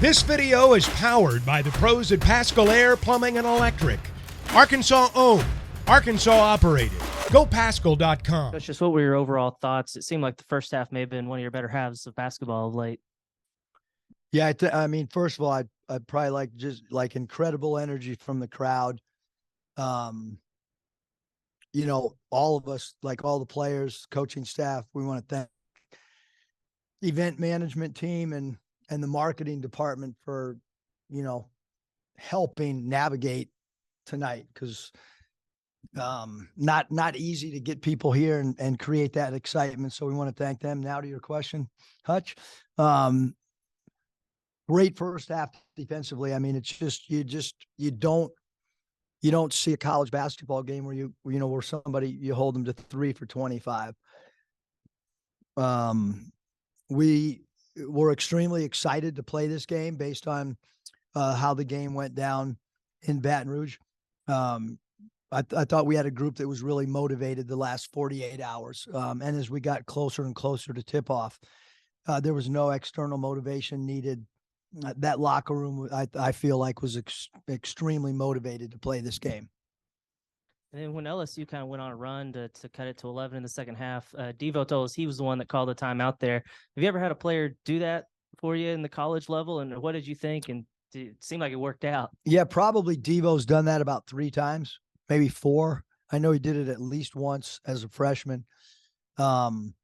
This video is powered by the pros at Pascal Air Plumbing and Electric. Arkansas owned, Arkansas operated. GoPascal.com. That's just what were your overall thoughts? It seemed like the first half may have been one of your better halves of basketball of late. Yeah, I mean, first of all, I'd probably like just like incredible energy from the crowd. You know, all of us, like all the players, coaching staff, we want to thank event management team and the marketing department for, you know, helping navigate tonight, because not easy to get people here and create that excitement. So we want to thank them. Now to your question, Hutch. Great first half defensively. I mean, it's just you don't see a college basketball game where where somebody, you hold them to 3 for 25. We were extremely excited to play this game based on how the game went down in Baton Rouge. I thought we had a group that was really motivated the last 48 hours. And as we got closer and closer to tip off, there was no external motivation needed. That locker room, I feel like, was extremely motivated to play this game. And then when LSU kind of went on a run to cut it to 11 in the second half, Devo told us he was the one that called the timeout there. Have you ever had a player do that for you in the college level? And what did you think? And it seemed like it worked out. Yeah, probably Devo's done that about 3 times, maybe 4. I know he did it at least once as a freshman. Probably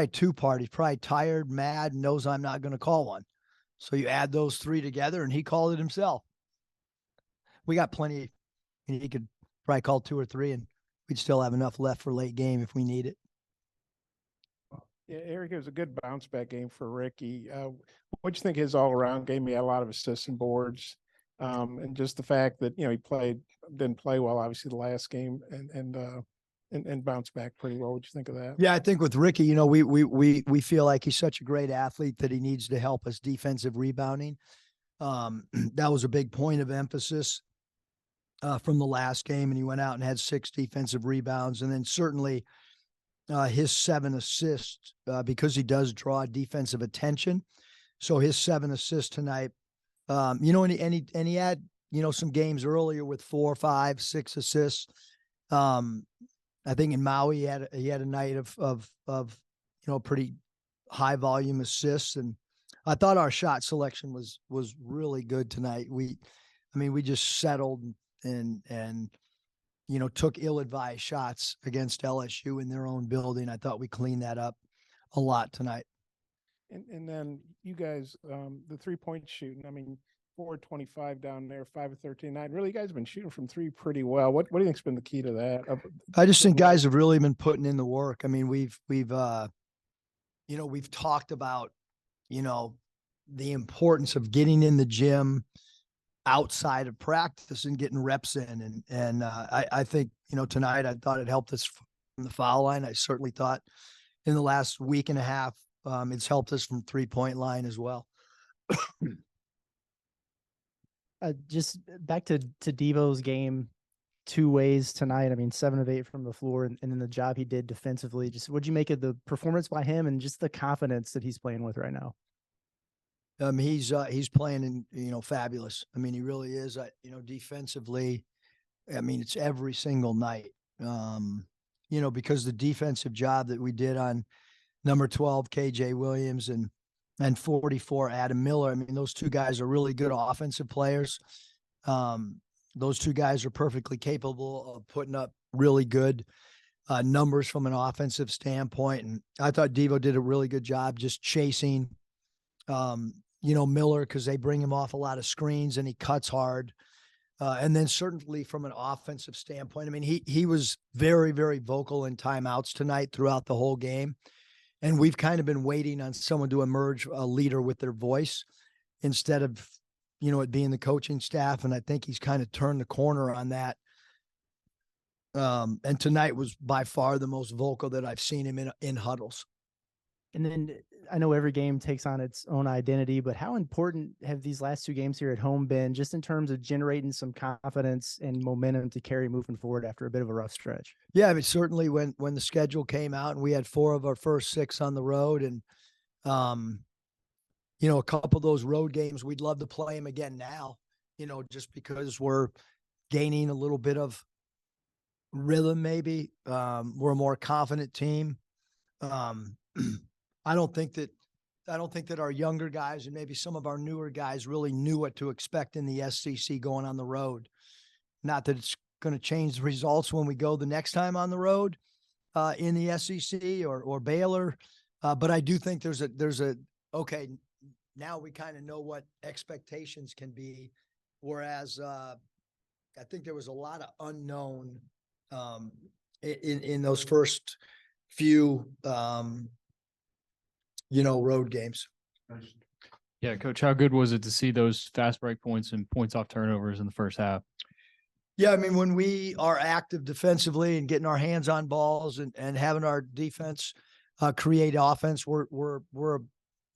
2 parties, probably tired, mad, knows I'm not going to call one. So you add those 3 together, and he called it himself. We got plenty. He could probably call 2 or 3, and we'd still have enough left for late game if we need it. Yeah, Eric, it was a good bounce back game for Ricky. What do you think his all around game? He had a lot of assists and boards, and just the fact that he didn't play well, obviously the last game, and bounced back pretty well. What'd you think of that? Yeah, I think with Ricky, we feel like he's such a great athlete that he needs to help us defensive rebounding. That was a big point of emphasis from the last game, and he went out and had 6 defensive rebounds, and then certainly his 7 assists because he does draw defensive attention. So his 7 assists tonight, and he had some games earlier with 4, 5, 6 assists. I think in Maui he had a night of pretty high volume assists, and I thought our shot selection was really good tonight. We just settled and took ill-advised shots against LSU in their own building. I thought we cleaned that up a lot tonight. And then you guys, the 3-point shooting. I mean, 4-25 down there, 5 of 13. Really, you guys have been shooting from 3 pretty well. What do you think's been the key to that? I just think guys have really been putting in the work. I mean, we've talked about, the importance of getting in the gym outside of practice and getting reps in. And I think, tonight I thought it helped us from the foul line. I certainly thought in the last week and a half, it's helped us from 3-point line as well. Just back to Devo's game, 2 ways tonight. I mean, 7 of 8 from the floor, and then the job he did defensively. Just what'd you make of the performance by him and just the confidence that he's playing with right now? He's playing fabulous. I mean, he really is. Defensively, I mean, it's every single night. Because the defensive job that we did on number 12 KJ Williams and 44 Adam Miller. I mean, those 2 guys are really good offensive players. Those 2 guys are perfectly capable of putting up really good numbers from an offensive standpoint. And I thought Devo did a really good job just chasing, Miller, because they bring him off a lot of screens and he cuts hard. And then certainly from an offensive standpoint, I mean, he was very, very vocal in timeouts tonight throughout the whole game. And we've kind of been waiting on someone to emerge a leader with their voice instead of, it being the coaching staff. And I think he's kind of turned the corner on that. And tonight was by far the most vocal that I've seen him in huddles. And then I know every game takes on its own identity, but how important have these last 2 games here at home been just in terms of generating some confidence and momentum to carry moving forward after a bit of a rough stretch? Yeah, I mean, certainly when the schedule came out and we had 4 of our first 6 on the road, and a couple of those road games, we'd love to play him again now, just because we're gaining a little bit of rhythm, maybe. We're a more confident team. I don't think that our younger guys and maybe some of our newer guys really knew what to expect in the SEC going on the road. Not that it's going to change the results when we go the next time on the road in the SEC or Baylor. But I do think there's a, okay, now we kind of know what expectations can be. Whereas I think there was a lot of unknown in those first few, road games. Yeah, Coach, how good was it to see those fast break points and points off turnovers in the first half? Yeah, I mean, when we are active defensively and getting our hands on balls and having our defense create offense, we're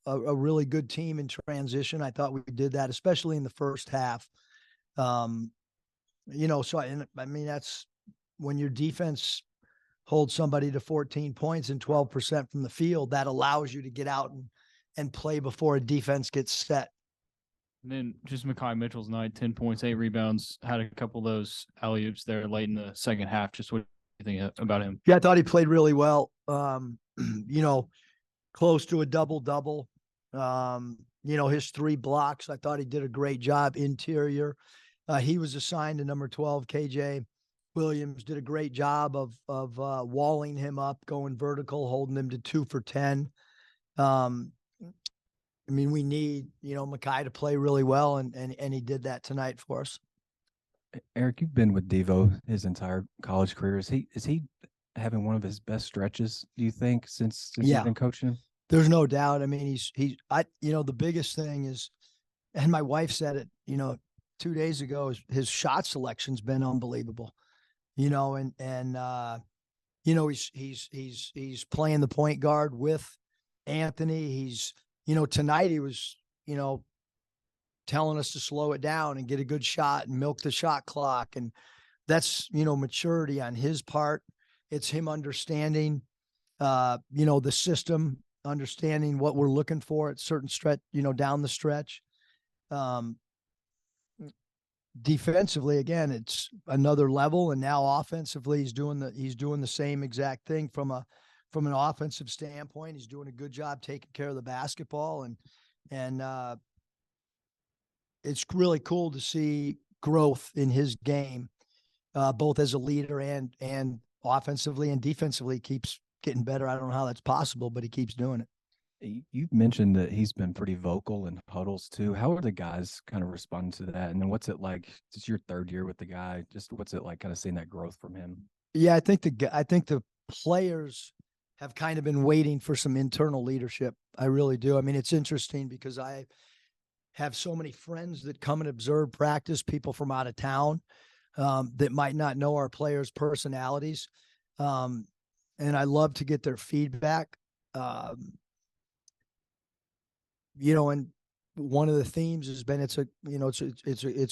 a really good team in transition. I thought we did that, especially in the first half. So I mean, that's when your defense holds somebody to 14 points and 12% from the field, that allows you to get out and play before a defense gets set. And then just Mekhi Mitchell's night, 10 points, 8 rebounds, had a couple of those alley-oops there late in the second half. Just what do you think about him? Yeah, I thought he played really well. Close to a double-double. His 3 blocks, I thought he did a great job interior. He was assigned to number 12, KJ Williams, did a great job of walling him up, going vertical, holding him to 2 for 10. I mean, we need, Mekhi to play really well, and he did that tonight for us. Eric, you've been with Devo his entire college career. Is he having one of his best stretches, do you think, since you've been coaching him? There's no doubt. I mean, the biggest thing is, and my wife said it, 2 days ago, his shot selection's been unbelievable. He's playing the point guard with Anthony. He's, tonight he was, telling us to slow it down and get a good shot and milk the shot clock. And that's, maturity on his part. It's him understanding, the system, understanding what we're looking for at certain stretch, down the stretch. Defensively, again, it's another level. And now offensively, he's doing the same exact thing from an offensive standpoint. He's doing a good job taking care of the basketball, and it's really cool to see growth in his game, both as a leader and offensively and defensively. Keeps getting better. I don't know how that's possible, but he keeps doing it. You've mentioned that he's been pretty vocal in huddles too. How are the guys kind of responding to that? And then what's it like? It's your 3rd year with the guy. Just what's it like kind of seeing that growth from him? Yeah, I think the players have kind of been waiting for some internal leadership. I really do. I mean, it's interesting because I have so many friends that come and observe practice, people from out of town that might not know our players' personalities. And I love to get their feedback. And one of the themes has been it's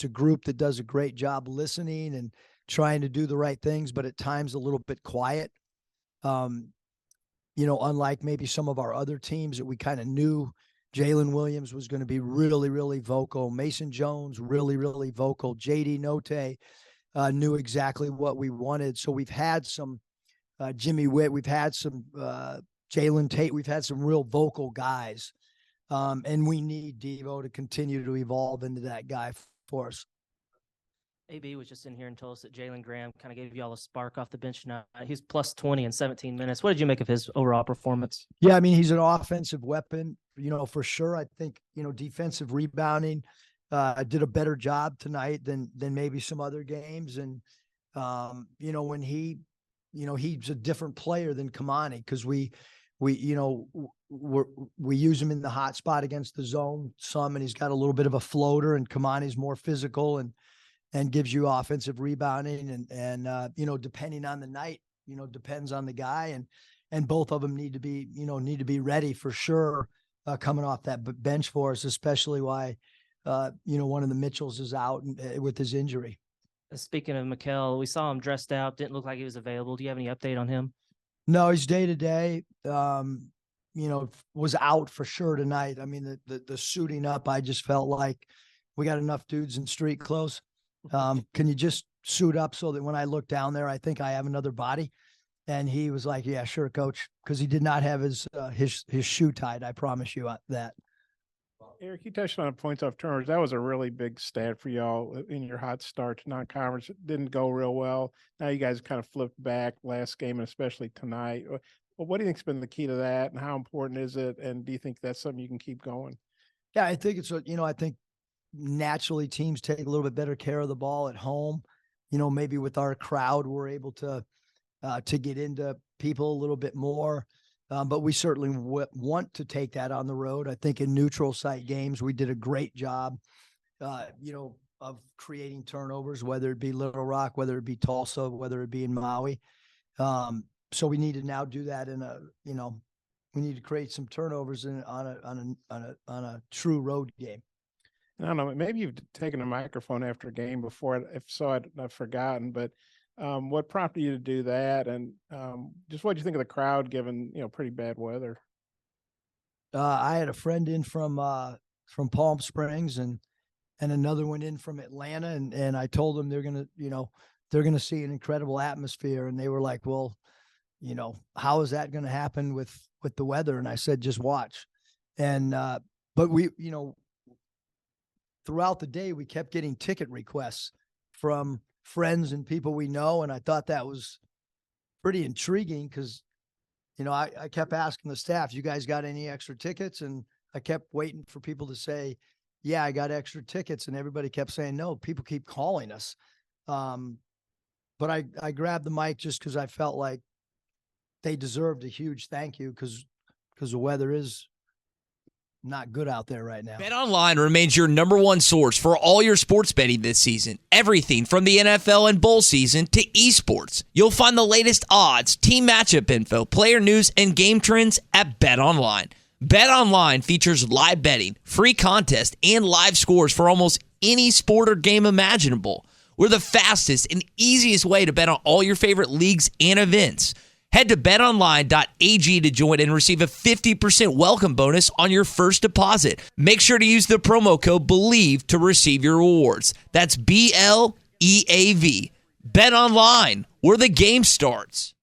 a group that does a great job listening and trying to do the right things, but at times a little bit quiet. Unlike maybe some of our other teams that we kind of knew, Jalen Williams was going to be really, really vocal. Mason Jones, really, really vocal. JD Note knew exactly what we wanted. So we've had some Jimmy Witt, we've had some Jalen Tate, we've had some real vocal guys. And we need Devo to continue to evolve into that guy for us. AB was just in here and told us that Jalen Graham kind of gave you all a spark off the bench tonight. He's plus 20 in 17 minutes. What did you make of his overall performance? Yeah, I mean, he's an offensive weapon, for sure. I think, defensive rebounding did a better job tonight than maybe some other games. And, when he's a different player than Kamani, because we use him in the hot spot against the zone some, and he's got a little bit of a floater, and Kamani's more physical and gives you offensive rebounding and depending on the night, depends on the guy, and both of them need to be ready for sure coming off that bench for us, especially why one of the Mitchells is out with his injury. Speaking of Mikal, we saw him dressed out, didn't look like he was available. Do you have any update on him? No, he's day to day. was out for sure tonight. I mean, the suiting up, I just felt like we got enough dudes in street clothes. Can you just suit up so that when I look down there, I think I have another body? And he was like, yeah, sure, coach. Cause he did not have his shoe tied. I promise you that. Eric, you touched on points off turnovers. That was a really big stat for y'all in your hot start to non-conference. It didn't go real well. Now you guys kind of flipped back last game and especially tonight. Well, what do you think's been the key to that, and how important is it? And do you think that's something you can keep going? Yeah, I think I think naturally teams take a little bit better care of the ball at home. Maybe with our crowd, we're able to get into people a little bit more. But we certainly want to take that on the road. I think in neutral site games, we did a great job, of creating turnovers, whether it be Little Rock, whether it be Tulsa, whether it be in Maui. So we need to now do that we need to create some turnovers on a true road game. I don't know. Maybe you've taken a microphone after a game before. If so, I've forgotten. But what prompted you to do that? And just what do you think of the crowd given, pretty bad weather? I had a friend in from Palm Springs and another one in from Atlanta. And I told them they're going to see an incredible atmosphere. And they were like, well, how is that going to happen with the weather? And I said, just watch. And, but we, throughout the day, we kept getting ticket requests from friends and people we know. And I thought that was pretty intriguing because, I kept asking the staff, you guys got any extra tickets? And I kept waiting for people to say, yeah, I got extra tickets. And everybody kept saying, no, people keep calling us. But I grabbed the mic just because I felt like they deserved a huge thank you because the weather is not good out there right now. BetOnline remains your number one source for all your sports betting this season. Everything from the NFL and bowl season to esports. You'll find the latest odds, team matchup info, player news, and game trends at BetOnline. BetOnline features live betting, free contests, and live scores for almost any sport or game imaginable. We're the fastest and easiest way to bet on all your favorite leagues and events. Head to betonline.ag to join and receive a 50% welcome bonus on your first deposit. Make sure to use the promo code BELIEVE to receive your rewards. That's BLEAV. Bet online, where the game starts.